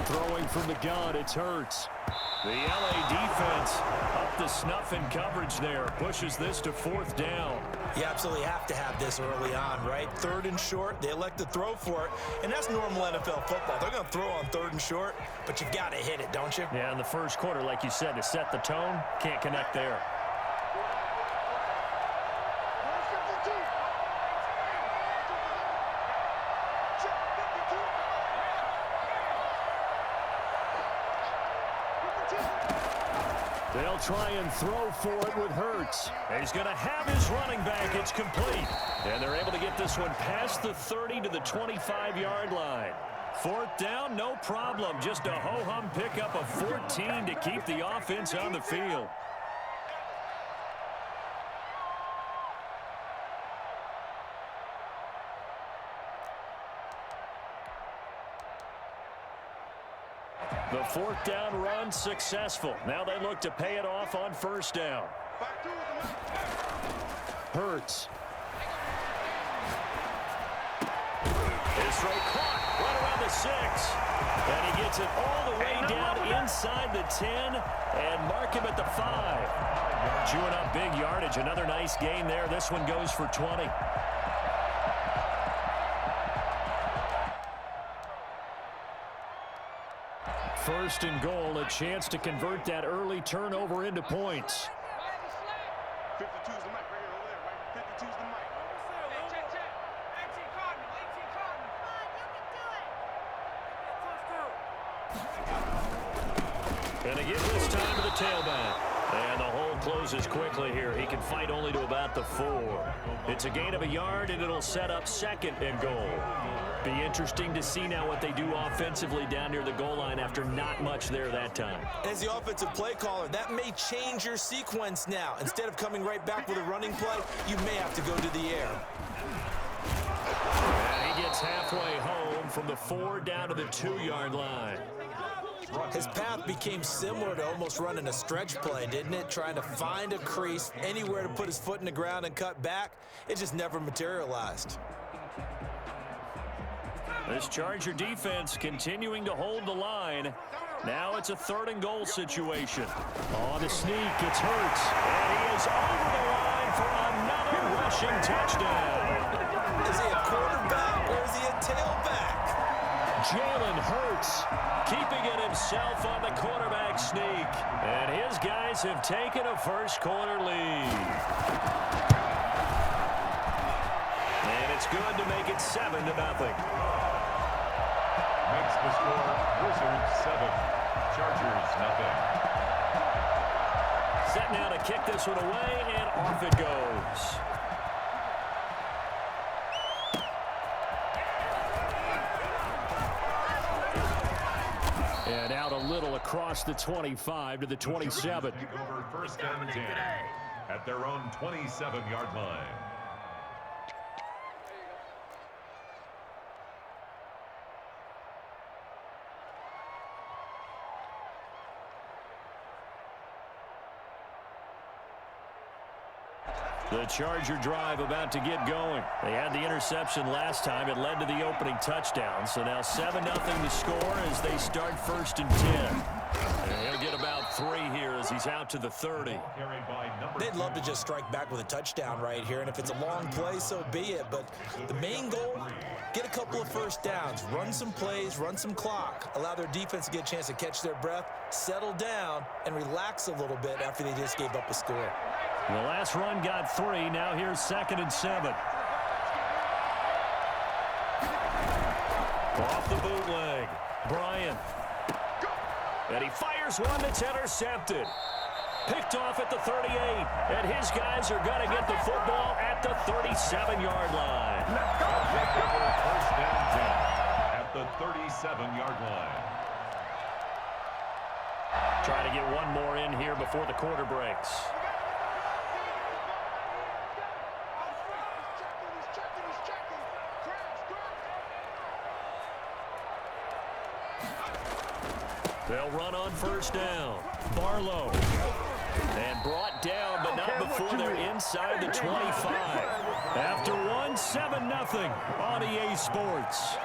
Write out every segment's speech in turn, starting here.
Throwing from the gun, it's Hurts. The LA defense up to snuff in coverage there. Pushes this to 4th down. You absolutely have to have this early on, right? 3rd and short, they elect to throw for it, and that's normal NFL football. They're going to throw on 3rd and short, but you've got to hit it, don't you? Yeah, in the first quarter, like you said, to set the tone, can't connect there. They'll try and throw for it with Hurts. He's going to have his running back. It's complete. And they're able to get this one past the 30 to the 25-yard line. 4th down, no problem. Just a ho-hum pickup of 14 to keep the offense on the field. The 4th down run successful. Now they look to pay it off on 1st down. Hurts. His throw caught right around the 6. And he gets it all the way down inside the 10 and mark him at the 5. Chewing up big yardage. Another nice gain there. This one goes for 20. First and goal, a chance to convert that early turnover into points. 52's the mic right here, over there, right? 52's the mic. And they give this time to the tailback. And the hole closes quickly here. He can fight only to about the 4. It's a gain of a yard, and it'll set up 2nd and goal. Be interesting to see now what they do offensively down near the goal line after not much there that time. As the offensive play caller, that may change your sequence now. Instead of coming right back with a running play, you may have to go to the air. And he gets halfway home from the 4 down to the 2-yard line. His path became similar to almost running a stretch play, didn't it? Trying to find a crease, anywhere to put his foot in the ground and cut back. It just never materialized. This Charger defense continuing to hold the line. Now it's a 3rd and goal situation. On the sneak, it's Hurts. And he is over the line for another rushing touchdown. Is he a quarterback or is he a tailback? Jalen Hurts keeping it himself on the quarterback sneak. And his guys have taken a first quarter lead. And it's good to make it 7-0. Makes the score Wizards 7, Chargers nothing. Set now to kick this one away, and off it goes. And out a little across the 25 to the 27. Take over 1st and 10 at their own 27-yard line. The Charger drive about to get going. They had the interception last time. It led to the opening touchdown. So now 7-0 to score as they start 1st and 10. And he'll get about 3 here as he's out to the 30. They'd love to just strike back with a touchdown right here. And if it's a long play, so be it. But the main goal, get a couple of first downs. Run some plays, run some clock. Allow their defense to get a chance to catch their breath, settle down, and relax a little bit after they just gave up a score. The last run got 3. Now here's 2nd and 7. Off the bootleg. Bryant. And he fires one that's intercepted. Picked off at the 38. And his guys are going to get the football at the 37-yard line. First down 10 at the 37-yard line. Try to get one more in here before the quarter breaks. They'll run on first down. Barlow. And brought down, but not before they're inside the 25. After one, 7-0 on EA Sports.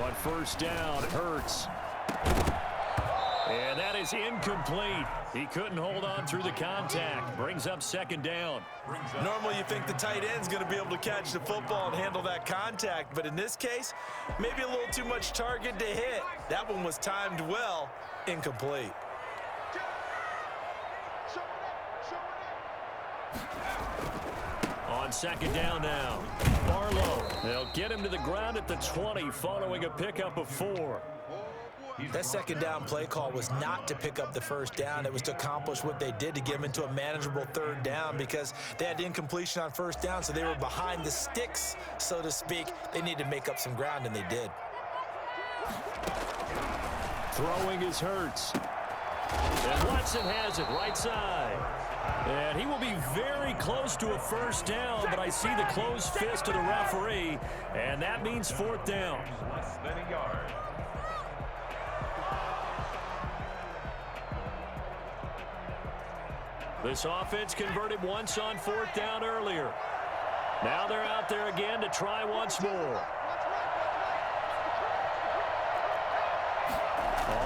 On first down, Hurts. And that is incomplete. He couldn't hold on through the contact. Brings up second down. Normally you think the tight end's going to be able to catch the football and handle that contact, but in this case, maybe a little too much target to hit. That one was timed well, incomplete. On second down now, Barlow. They'll get him to the ground at the 20 following a pickup of 4. That second down play call was not to pick up the first down. It was to accomplish what they did to get them into a manageable third down because they had incompletion on first down, so they were behind the sticks, so to speak. They needed to make up some ground, and they did. Throwing is Hurts. And Watson has it right side. And he will be very close to a first down, but I see the closed fist of the referee, and that means fourth down. Less than a yard. This offense converted once on fourth down earlier. Now they're out there again to try once more.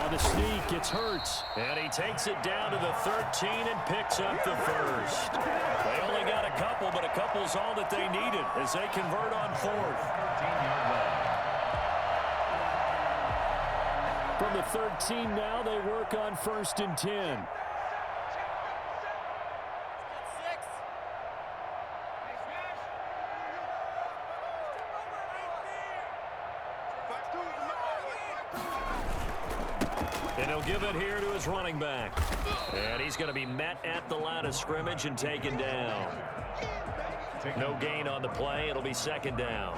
On the sneak, it's Hurts. And he takes it down to the 13 and picks up the first. They only got a couple, but a couple's all that they needed as they convert on fourth. 13-yard line. From the 13 now, they work on first and 10. And he'll give it here to his running back. And he's going to be met at the line of scrimmage and taken down. No gain on the play. It'll be second down.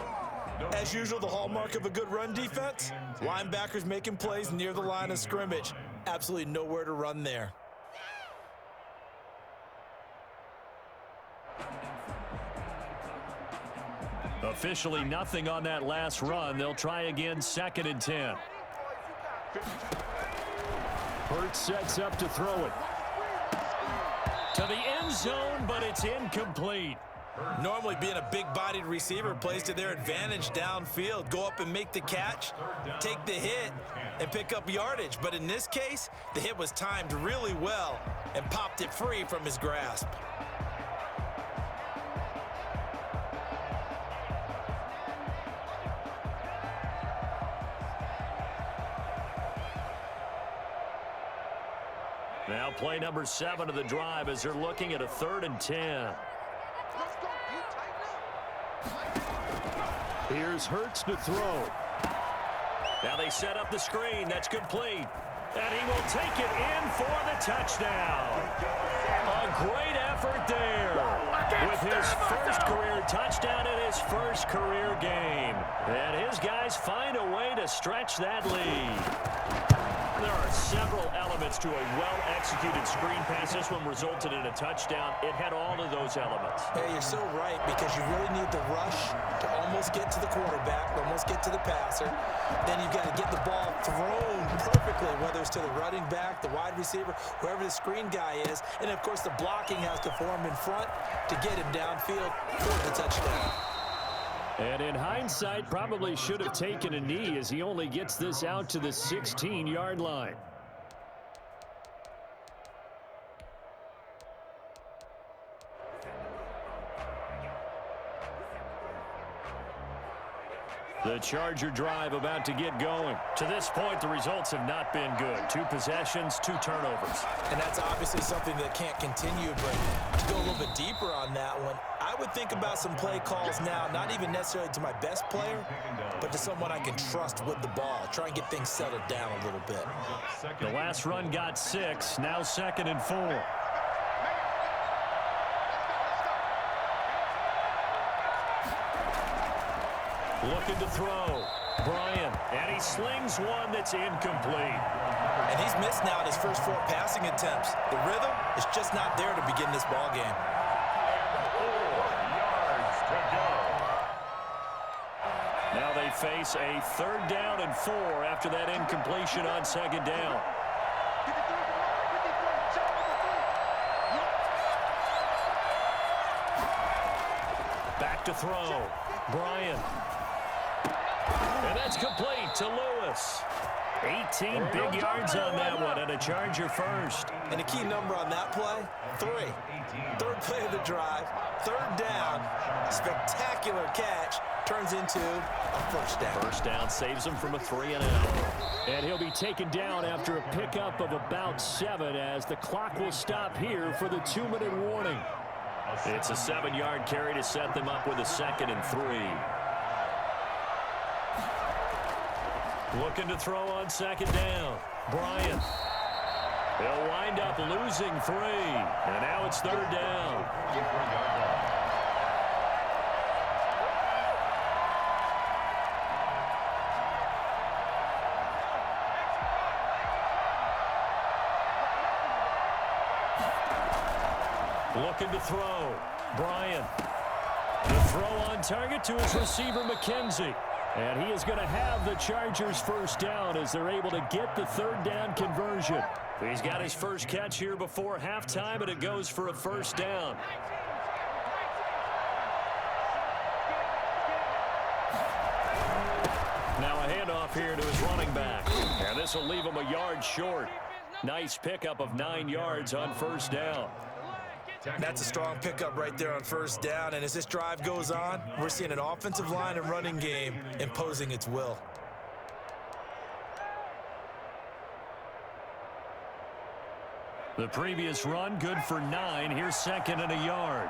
As usual, the hallmark of a good run defense, linebackers making plays near the line of scrimmage. Absolutely nowhere to run there. Officially nothing on that last run. They'll try again, second and 10. Hurts sets up to throw it. To the end zone, but it's incomplete. Normally being a big-bodied receiver plays to their advantage downfield. Go up and make the catch, take the hit, and pick up yardage. But in this case, the hit was timed really well and popped it free from his grasp. Now play number 7 of the drive as they're looking at a 3rd and 10. Here's Hurts to throw. Now they set up the screen. That's complete. And he will take it in for the touchdown. A great effort there. With his first career touchdown in his first career game. And his guys find a way to stretch that lead. There are several elements to a well-executed screen pass. This one resulted in a touchdown. It had all of those elements. Yeah, you're so right, because you really need the rush to almost get to the quarterback, almost get to the passer. Then you've got to get the ball thrown perfectly, whether it's to the running back, the wide receiver, whoever the screen guy is. And, of course, the blocking has to form in front to get him downfield for the touchdown. And in hindsight, probably should have taken a knee as he only gets this out to the 16-yard line. The Charger drive about to get going. To this point, the results have not been good. 2 possessions, 2 turnovers. And that's obviously something that can't continue, but to go a little bit deeper on that one, I would think about some play calls now, not even necessarily to my best player, but to someone I can trust with the ball. Try and get things settled down a little bit. The last run got 6, now 2nd and 4. Looking to throw. Bryant, and he slings one that's incomplete. And he's missed now in his first 4 passing attempts. The rhythm is just not there to begin this ball game. 4 yards to go. Now they face a 3rd down and 4 after that incompletion on 2nd down. Back to throw. Bryant. And that's complete to Lewis. 18 big yards on that one, and a Charger first. And a key number on that play, 3. Third play of the drive, third down, spectacular catch, turns into a first down. First down saves him from a 3-and-out. And he'll be taken down after a pickup of about 7 as the clock will stop here for the 2-minute warning. It's a 7-yard carry to set them up with a 2nd and 3. Looking to throw on 2nd down. Bryant. They'll wind up losing 3. And now it's 3rd down. Looking to throw. Bryant. The throw on target to his receiver, McKenzie. And he is going to have the Chargers first down as they're able to get the 3rd down conversion. He's got his first catch here before halftime, and it goes for a first down. Now a handoff here to his running back. And this will leave him a yard short. Nice pickup of 9 yards on first down. That's a strong pickup right there on first down. And as this drive goes on, we're seeing an offensive line and running game imposing its will. The previous run, good for 9. Here's 2nd and a yard.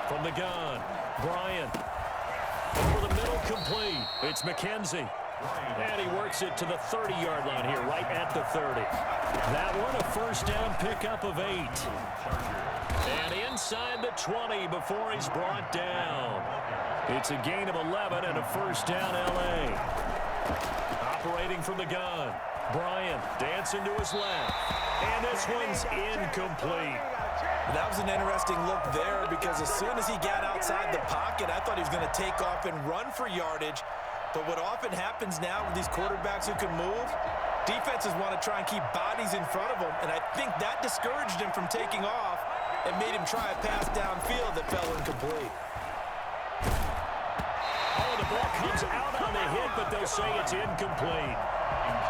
From the gun, Bryant. Over the middle, complete. It's McKenzie. And he works it to the 30-yard line here, right at the 30. That one, a first down pickup of 8. And inside the 20 before he's brought down. It's a gain of 11 and a first down, L.A. Operating from the gun. Bryant dancing to his left. And this one's incomplete. That was an interesting look there because as soon as he got outside the pocket, I thought he was going to take off and run for yardage. But what often happens now with these quarterbacks who can move, defenses want to try and keep bodies in front of them, and I think that discouraged him from taking off and made him try a pass downfield that fell incomplete. Oh, the ball comes out on the hit, but they'll say it's incomplete.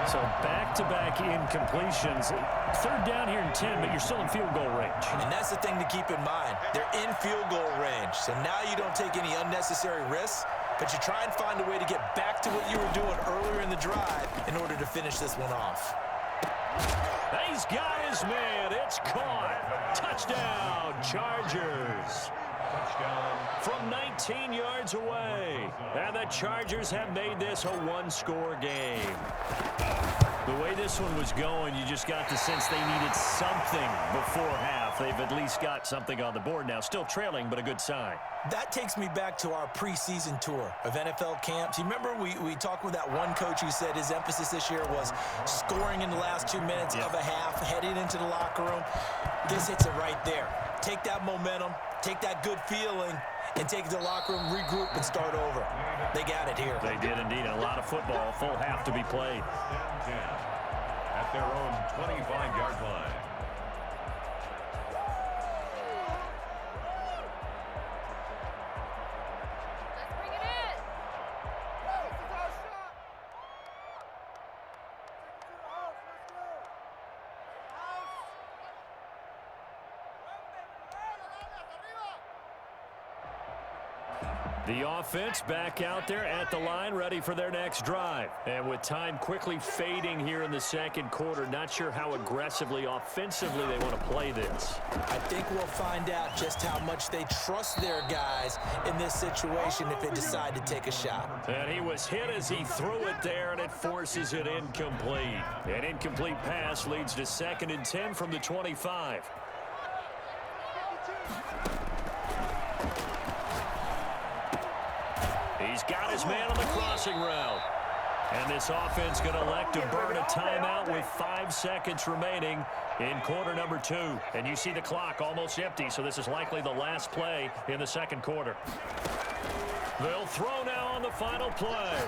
So back-to-back incompletions. 3rd down here in 10, but you're still in field goal range. And that's the thing to keep in mind. They're in field goal range, so now you don't take any unnecessary risks, but you try and find a way to get back to what you were doing earlier in the drive in order to finish this one off. He's got his man. It's caught. Touchdown, Chargers. From 19 yards away. And the Chargers have made this a 1-score game. The way this one was going, you just got the sense they needed something before half. They've at least got something on the board now. Still trailing, but a good sign. That takes me back to our preseason tour of NFL camps. You remember we talked with that one coach who said his emphasis this year was scoring in the last 2 minutes of a half, heading into the locker room. This hits it right there. Take that momentum, take that good feeling, and take it to the locker room, regroup, and start over. They got it here. They did indeed. A lot of football, full half to be played. At their own 25-yard line. The offense back out there at the line, ready for their next drive. And with time quickly fading here in the 2nd quarter, not sure how aggressively, offensively they want to play this. I think we'll find out just how much they trust their guys in this situation if they decide to take a shot. And he was hit as he threw it there, and it forces it incomplete. An incomplete pass leads to 2nd and 10 from the 25. He's got his man on the crossing route. And this offense going to elect to burn a timeout with 5 seconds remaining in quarter number 2. And you see the clock almost empty, so this is likely the last play in the 2nd quarter. They'll throw now on the final play.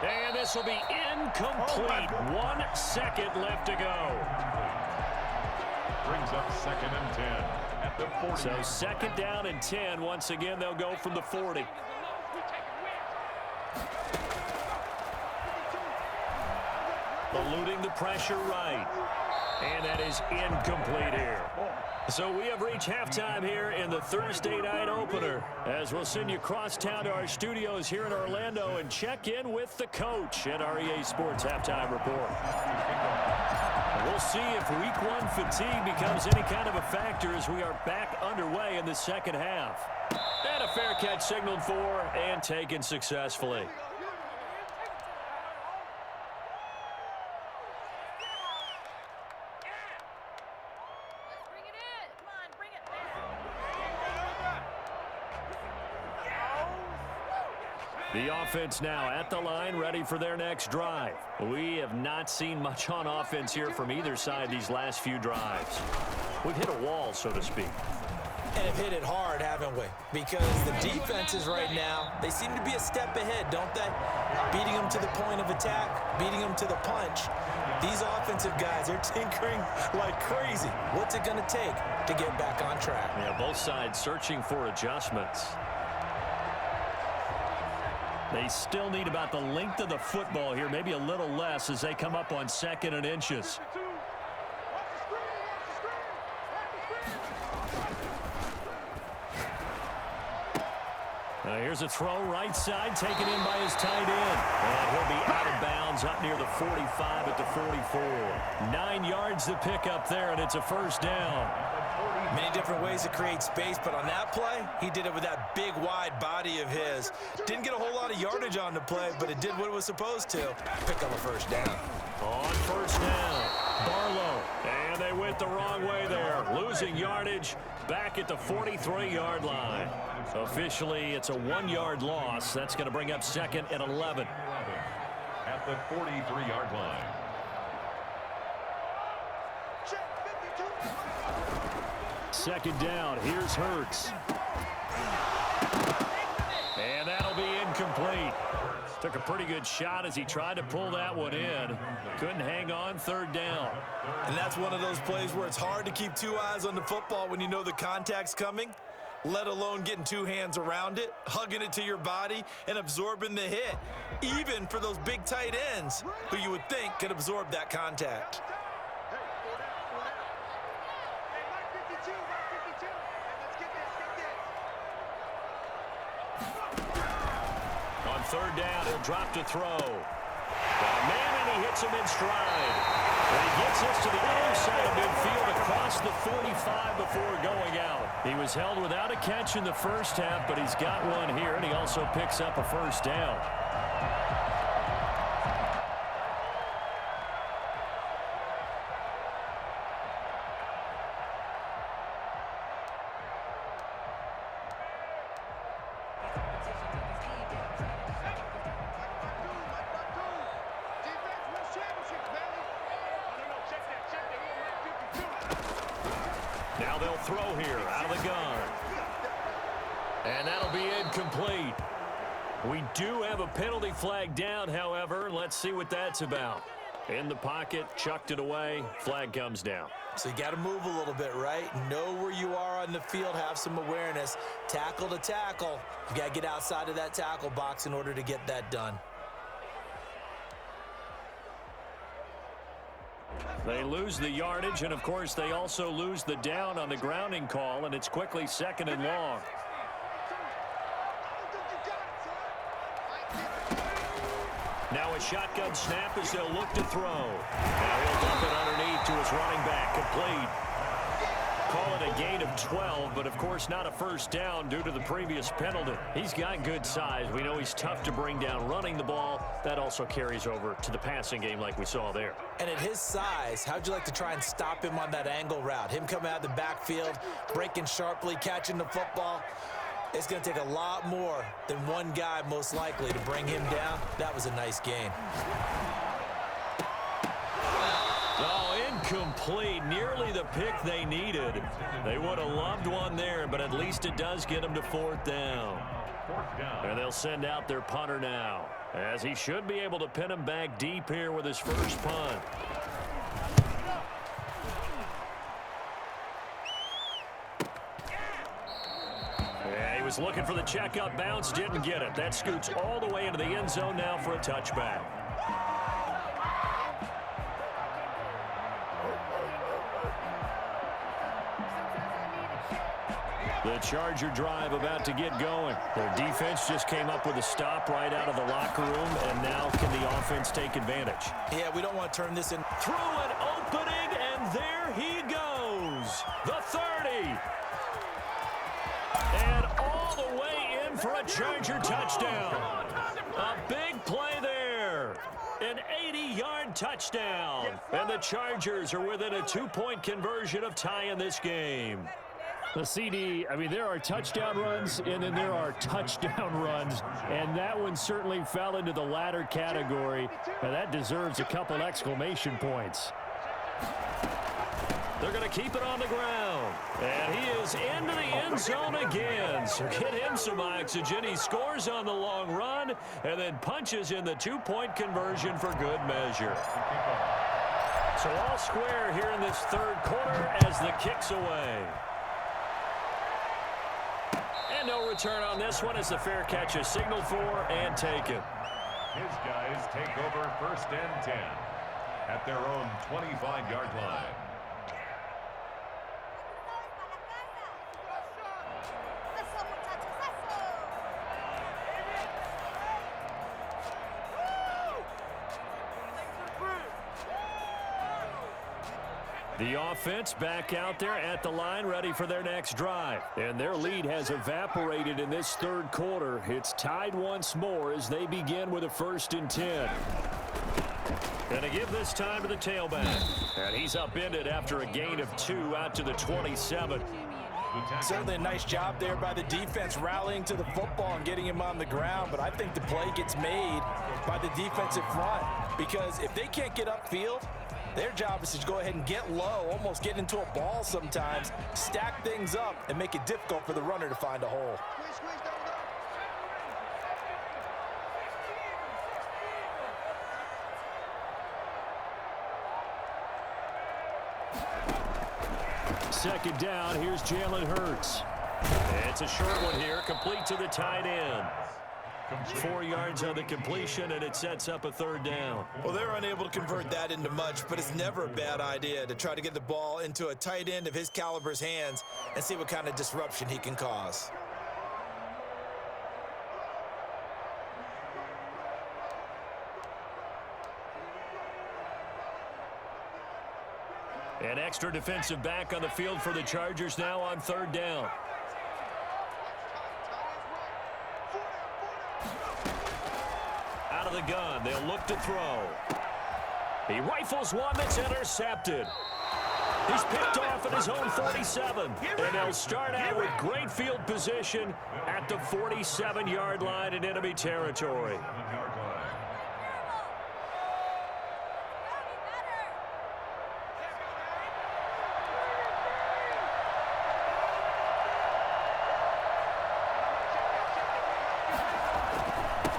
And this will be incomplete. 1 second left to go. Brings up 2nd and 10 at the 40. So 2nd down and 10. Once again, they'll go from the 40. Eluding the pressure right. And that is incomplete here. So we have reached halftime here in the Thursday night opener, as we'll send you across town to our studios here in Orlando and check in with the coach at our EA Sports Halftime Report. We'll see if week one fatigue becomes any kind of a factor as we are back underway in the second half. And a fair catch signaled for and taken successfully. The offense now at the line, ready for their next drive. We have not seen much on offense here from either side these last few drives. We've hit a wall, so to speak. And have hit it hard, haven't we? Because the defenses right now, they seem to be a step ahead, don't they? Beating them to the point of attack, beating them to the punch. These offensive guys, they're tinkering like crazy. What's it going to take to get back on track? Yeah, both sides searching for adjustments. They still need about the length of the football here, maybe a little less as they come up on 2nd and inches. Here's a throw right side, taken in by his tight end. And he'll be out of bounds up near the 45 at the 44. 9 yards to pick up there, and it's a first down. Many different ways to create space, but on that play, he did it with that big, wide body of his. Didn't get a whole lot of yardage on the play, but it did what it was supposed to. Pick up a first down. On first down, Barlow. And they went the wrong way there. Losing yardage back at the 43-yard line. Officially, it's a 1-yard loss. That's going to bring up 2nd and 11. At the 43-yard line. Second down, here's Hurts. And that'll be incomplete. Took a pretty good shot as he tried to pull that one in. Couldn't hang on, 3rd down. And that's one of those plays where it's hard to keep 2 eyes on the football when you know the contact's coming, let alone getting 2 hands around it, hugging it to your body, and absorbing the hit. Even for those big tight ends who you would think could absorb that contact. On 3rd down, he'll drop to throw. Man, and he hits him in stride. And he gets us to the other side of midfield across the 45 before going out. He was held without a catch in the first half, but he's got one here, and he also picks up a first down. Now they'll throw here out of the gun. And that'll be incomplete. We do have a penalty flag down, however. Let's see what that's about. In the pocket, chucked it away, flag comes down. So you got to move a little bit, right? Know where you are on the field, have some awareness. Tackle to tackle. You got to get outside of that tackle box in order to get that done. They lose the yardage, and of course they also lose the down on the grounding call, and it's quickly 2nd and long. Now a shotgun snap as they'll look to throw. Now he'll dump it underneath to his running back, complete. Call it a gain of 12, but of course not a first down due to the previous penalty. He's got good size. We know he's tough to bring down running the ball. That also carries over to the passing game like we saw there. And at his size, how'd you like to try and stop him on that angle route? Him coming out of the backfield, breaking sharply, catching the football. It's going to take a lot more than one guy most likely to bring him down. That was a nice game. Oh, incomplete. Nearly the pick they needed. They would have loved one there, but at least it does get them to 4th down. And they'll send out their punter now, as he should be able to pin him back deep here with his first punt. Yeah, he was looking for the checkup bounce, didn't get it. That scoots all the way into the end zone now for a touchback. The Charger drive about to get going. Their defense just came up with a stop right out of the locker room, and now can the offense take advantage? Yeah, we don't want to turn this in. Through an opening, and there he goes. The 30. And all the way in for a Charger touchdown. A big play there. An 80-yard touchdown. And the Chargers are within a 2-point conversion of tying this game. The CD, I mean, there are touchdown runs, and then there are touchdown runs, and that one certainly fell into the latter category. Now, that deserves a couple exclamation points. They're going to keep it on the ground. And he is into the end zone again. So get him some oxygen. He scores on the long run and then punches in the 2-point conversion for good measure. So all square here in this third quarter as the kick's away. And no return on this one as the fair catch is signaled for and taken. His guys take over 1st and 10 at their own 25-yard line. The offense back out there at the line, ready for their next drive. And their lead has evaporated in this third quarter. It's tied once more as they begin with a 1st and 10. Gonna give this time to the tailback. And he's upended after a gain of 2 out to the 27. Certainly a nice job there by the defense rallying to the football and getting him on the ground, but I think the play gets made by the defensive front because if they can't get upfield, their job is to go ahead and get low, almost get into a ball sometimes, stack things up, and make it difficult for the runner to find a hole. Second down, here's Jalen Hurts. It's a short one here, complete to the tight end. 4 yards on the completion, and it sets up a 3rd down. Well, they're unable to convert that into much, but it's never a bad idea to try to get the ball into a tight end of his caliber's hands and see what kind of disruption he can cause. An extra defensive back on the field for the Chargers now on 3rd down. Out of the gun, they'll look to throw. He rifles one that's intercepted. He's picked off at his own 47. And they'll start out with great field position at the 47-yard line in enemy territory.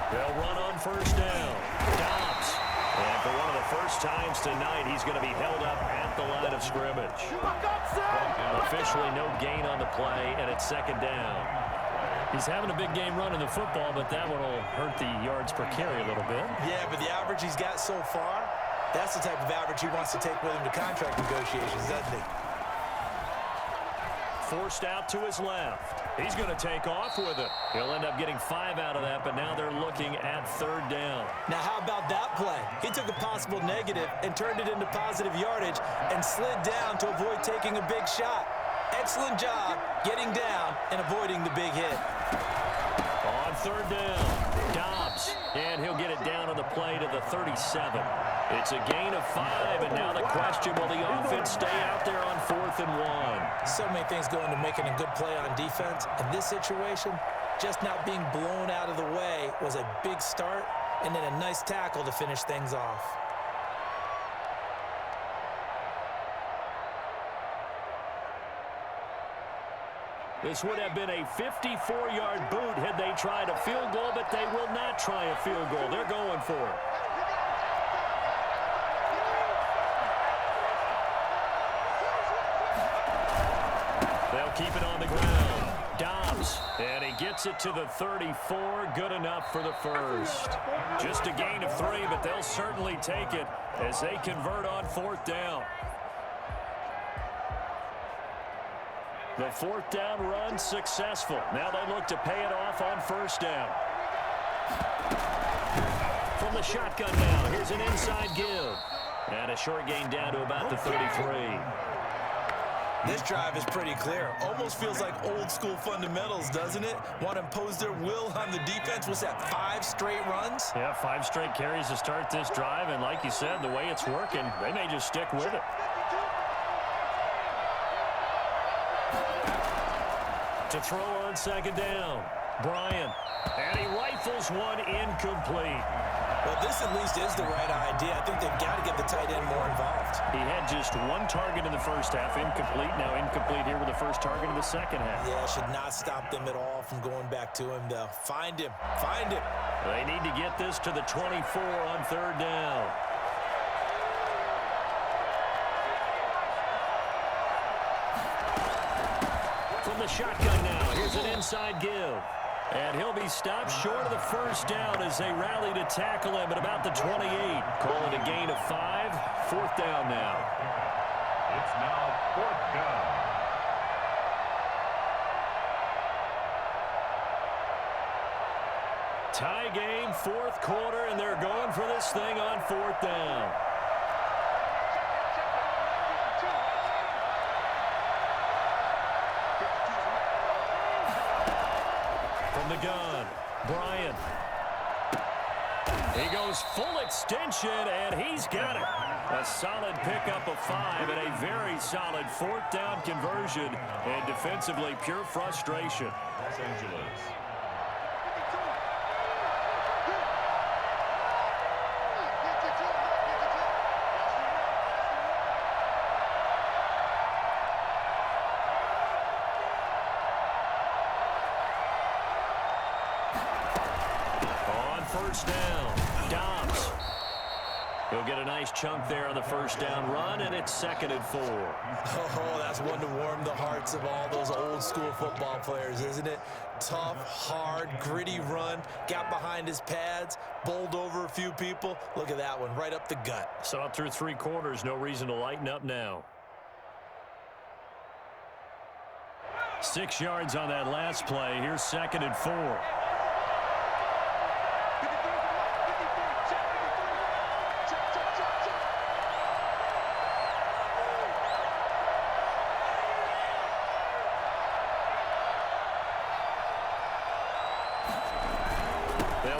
They'll run on 1st down. Dobbs. And for one of the first times tonight, he's going to be held up at the line of scrimmage. Officially no gain on the play, and it's 2nd down. He's having a big game running the football, but that one will hurt the yards per carry a little bit. Yeah, but the average he's got so far, that's the type of average he wants to take with him to contract negotiations, doesn't he? Forced out to his left. He's going to take off with it. He'll end up getting 5 out of that, but now they're looking at 3rd down. Now, how about that play? He took a possible negative and turned it into positive yardage and slid down to avoid taking a big shot. Excellent job getting down and avoiding the big hit. On 3rd down, Dobbs, and he'll get it down on the play to the 37. It's a gain of 5, and now the question, will the offense stay out there on 4th and 1? So many things go into making a good play on defense. In this situation, just not being blown out of the way was a big start, and then a nice tackle to finish things off. This would have been a 54-yard boot had they tried a field goal, but they will not try a field goal. They're going for it. They'll keep it on the ground. Dobbs, and he gets it to the 34. Good enough for the first. Just a gain of 3, but they'll certainly take it as they convert on 4th down. The 4th down run successful. Now they look to pay it off on 1st down. From the shotgun now, here's an inside give. And a short gain down to about the 33. This drive is pretty clear. Almost feels like old school fundamentals, doesn't it? Want to impose their will on the defense. Was that 5 straight runs? Yeah, 5 straight carries to start this drive. And like you said, the way it's working, they may just stick with it. To throw on 2nd down, Bryant. And he rifles one incomplete. Well, this at least is the right idea. I think they've got to get the tight end more involved. He had just 1 target in the first half, incomplete. Now incomplete here with the first target in the second half. Yeah, should not stop them at all from going back to him, though. Find him. Find him. They need to get this to the 24 on 3rd down. From the shotgun now, here's an inside give. And he'll be stopped short of the first down as they rally to tackle him at about the 28. Call it a gain of 5. 4th down now. It's now 4th down. Tie game, 4th quarter, and they're going for this thing on 4th down. From the gun, Bryant. He goes full extension, and he's got it. A solid pickup of 5 and a very solid 4th down conversion. And defensively, pure frustration. Los Angeles. First down, Dobbs. He'll get a nice chunk there on the first down run, and it's 2nd and 4. Oh, that's one to warm the hearts of all those old school football players, isn't it? Tough, hard, gritty run, got behind his pads, bowled over a few people. Look at that one, right up the gut. Saw it through 3 quarters, no reason to lighten up now. 6 yards on that last play. Here's 2nd and 4.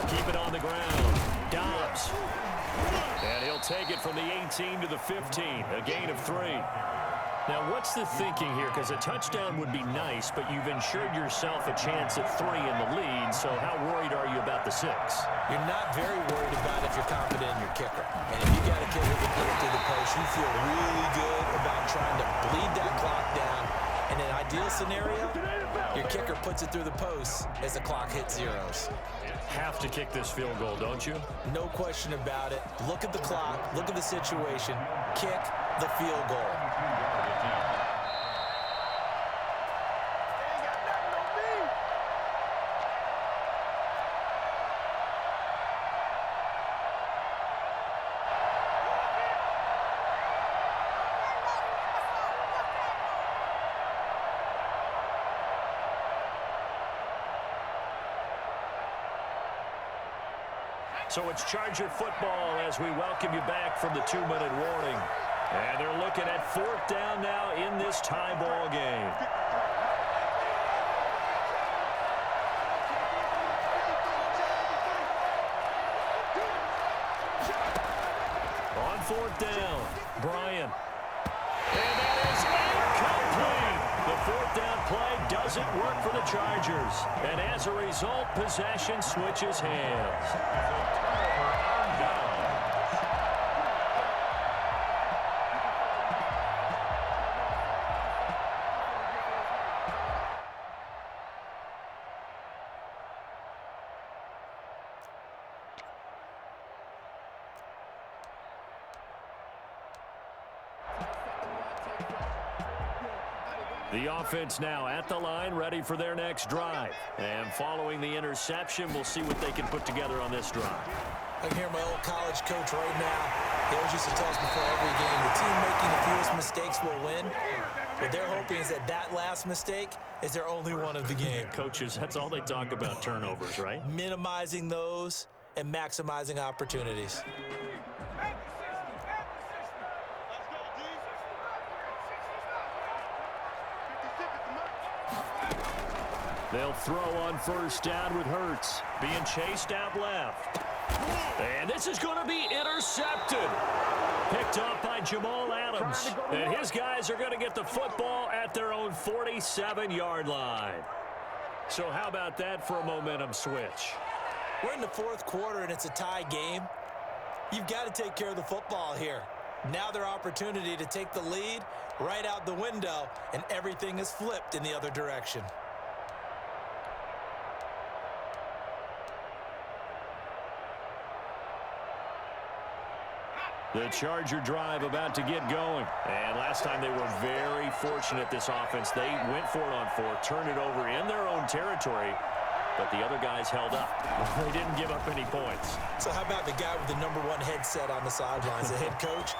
Keep it on the ground. Dobbs. And he'll take it from the 18 to the 15. A gain of 3. Now, what's the thinking here? Because a touchdown would be nice, but you've ensured yourself a chance at 3 in the lead, so how worried are you about the 6? You're not very worried about if you're confident in your kicker. And if you got a kicker that goes through the post, you feel really good about trying to bleed that clock down. In an ideal scenario, your kicker puts it through the post as the clock hits zeros. Have to kick this field goal, don't you? No question about it. Look at the clock. Look at the situation. Kick the field goal. So it's Charger football as we welcome you back from the 2-minute warning. And they're looking at 4th down now in this tie ball game. On 4th down, Bryant. And that is incomplete. The 4th down play doesn't work for the Chargers. And as a result, possession switches hands. The offense now at the line, ready for their next drive. And following the interception, we'll see what they can put together on this drive. I can hear my old college coach right now. He always used to tell us before every game, the team making the fewest mistakes will win. What they're hoping is that last mistake is their only one of the game. Coaches, that's all they talk about, turnovers, right? Minimizing those and maximizing opportunities. They'll throw on first down with Hurts. Being chased out left. And this is going to be intercepted. Picked off by Jamal Adams. And his guys are going to get the football at their own 47-yard line. So how about that for a momentum switch? We're in the fourth quarter, and it's a tie game. You've got to take care of the football here. Now their opportunity to take the lead right out the window, and everything is flipped in the other direction. The Charger drive about to get going. And last time they were very fortunate, this offense. They went for it on fourth, turned it over in their own territory, but the other guys held up. They didn't give up any points. So how about the guy with the #1 headset on the sidelines, the head coach?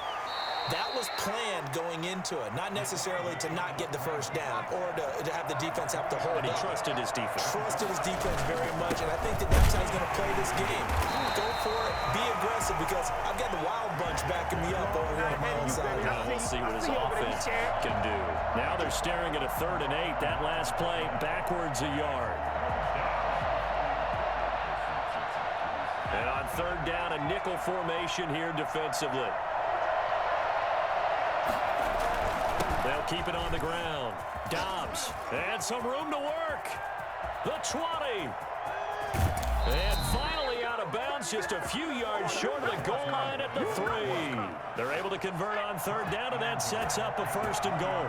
That was planned going into it, not necessarily to not get the first down or to have the defense have to hold But he up. trusted his defense. Trusted his defense very much, and I think that's how he's going to play this game. Go for it, be aggressive, because I've got the wild bunch backing me up over here on my own side. Now we'll see what his offense can do. Now they're staring at a 3rd and 8. That last play backwards a yard. And on 3rd down, a nickel formation here defensively. They'll keep it on the ground. Dobbs, and some room to work. The 20. And finally out of bounds, just a few yards short of the goal line at the 3. They're able to convert on 3rd down, and that sets up a 1st and goal.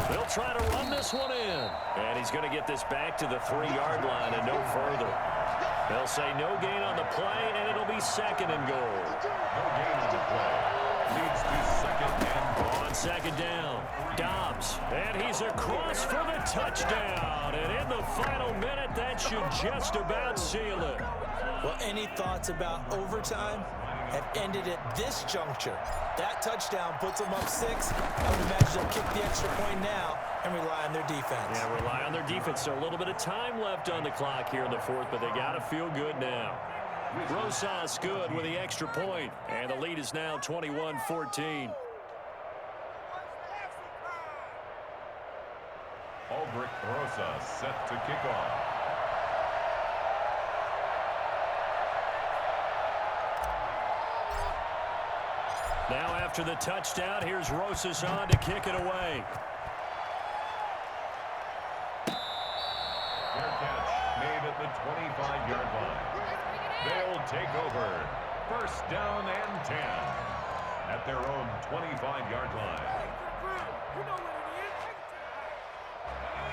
They'll try to run this one in. And he's going to get this back to the 3-yard line and no further. They'll say no gain on the play, and it'll be 2nd and goal. No gain on the play. Leads to 2nd and goal. On 2nd down, Dobbs, and he's across for the touchdown. And in the final minute, that should just about seal it. Well, any thoughts about overtime have ended at this juncture. That touchdown puts them up 6. I would imagine they'll kick the extra point now and rely on their defense. Yeah, rely on their defense. So a little bit of time left on the clock here in the 4th, but they got to feel good now. Rosas good with the extra point, and the lead is now 21-14. Albrecht Rosas set to kick off. Now after the touchdown, here's Rosas on to kick it away. Fair catch made at the 25-yard line. They'll take over. 1st down and 10 at their own 25-yard line.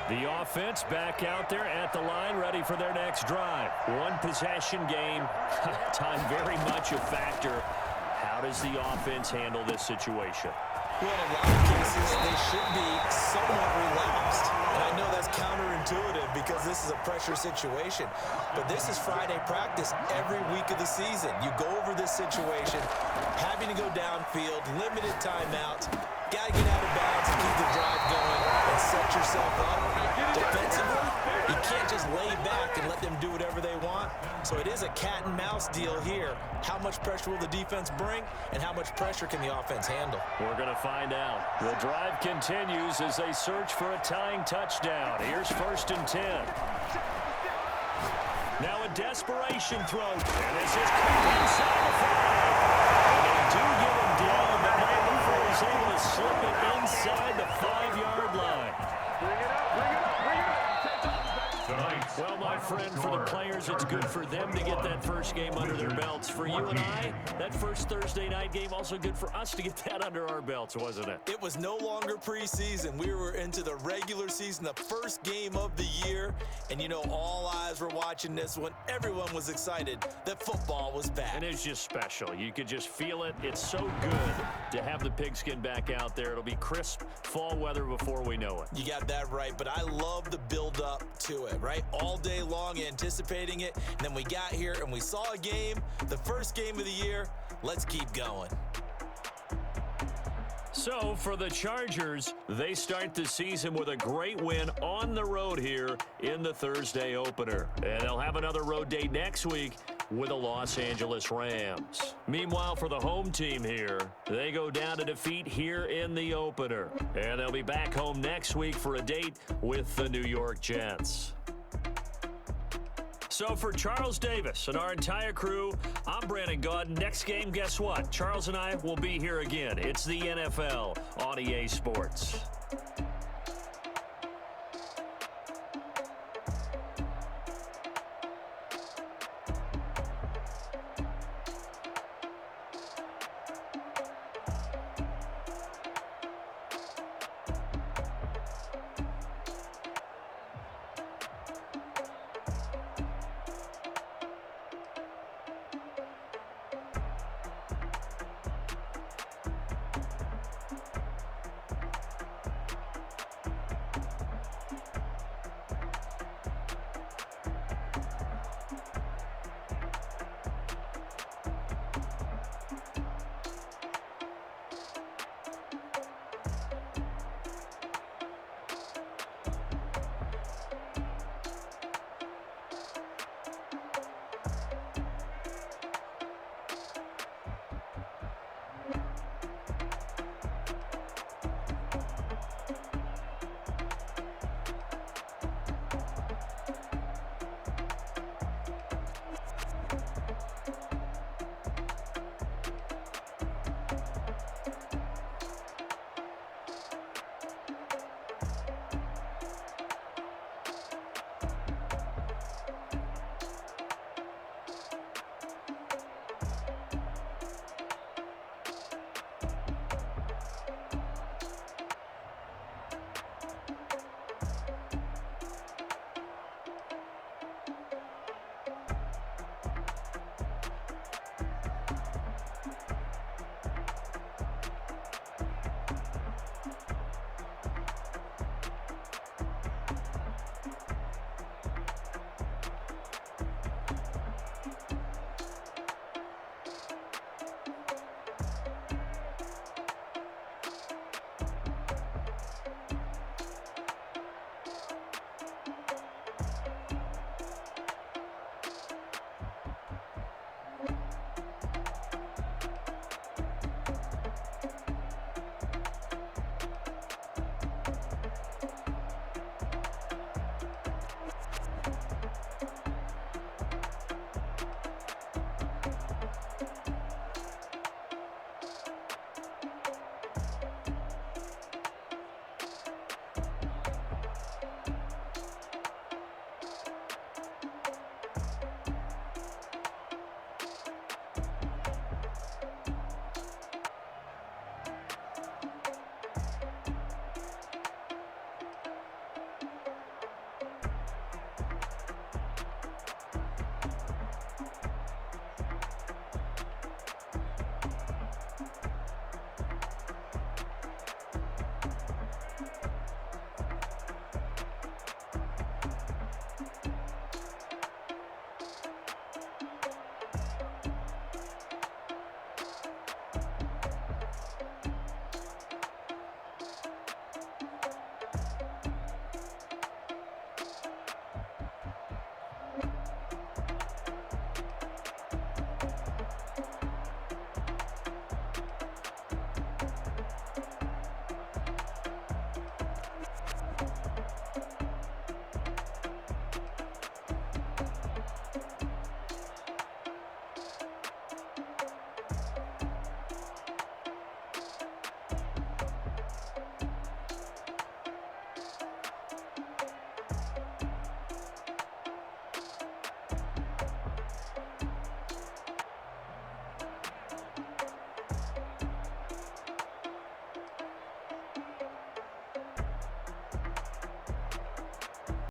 The offense back out there at the line, ready for their next drive. 1 possession game. Time very much a factor. How does the offense handle this situation? Well, in a lot of cases, they should be somewhat relaxed. And I know that's counterintuitive because this is a pressure situation. But this is Friday practice every week of the season. You go over this situation, having to go downfield, limited timeouts, got to get out of bounds and keep the drive going and set yourself up. Defensively, you can't just lay back and let them do whatever they want. So it is a cat and mouse deal here. How much pressure will the defense bring, and how much pressure can the offense handle? We're going to find out. The drive continues as they search for a tying touchdown. Here's 1st and 10. Now a desperation throw. And this is cut inside the 5. And they do get him down, but Michael is able to slip it inside the 5-yard line. Tonight, Well, my friend. For the players, it's good for them to get that first game under their belts. For you and I, that first Thursday night game, also good for us to get that under our belts, wasn't it? It was no longer preseason. We were into the regular season, the first game of the year. And, you know, all eyes were watching this one. Everyone was excited that football was back. And it's just special. You could just feel it. It's so good to have the pigskin back out there. It'll be crisp fall weather before we know it. You got that right, but I love the build-up to it, right? All day long anticipating it, and then we got here and we saw a game, the first game of the year. Let's keep going. So, for the Chargers, they start the season with a great win on the road here in the Thursday opener. And they'll have another road day next week with the Los Angeles Rams. Meanwhile, for the home team here, they go down to defeat here in the opener. And they'll be back home next week for a date with the New York Jets. So for Charles Davis and our entire crew, I'm Brandon Gaudin. Next game, guess what? Charles and I will be here again. It's the NFL on EA Sports.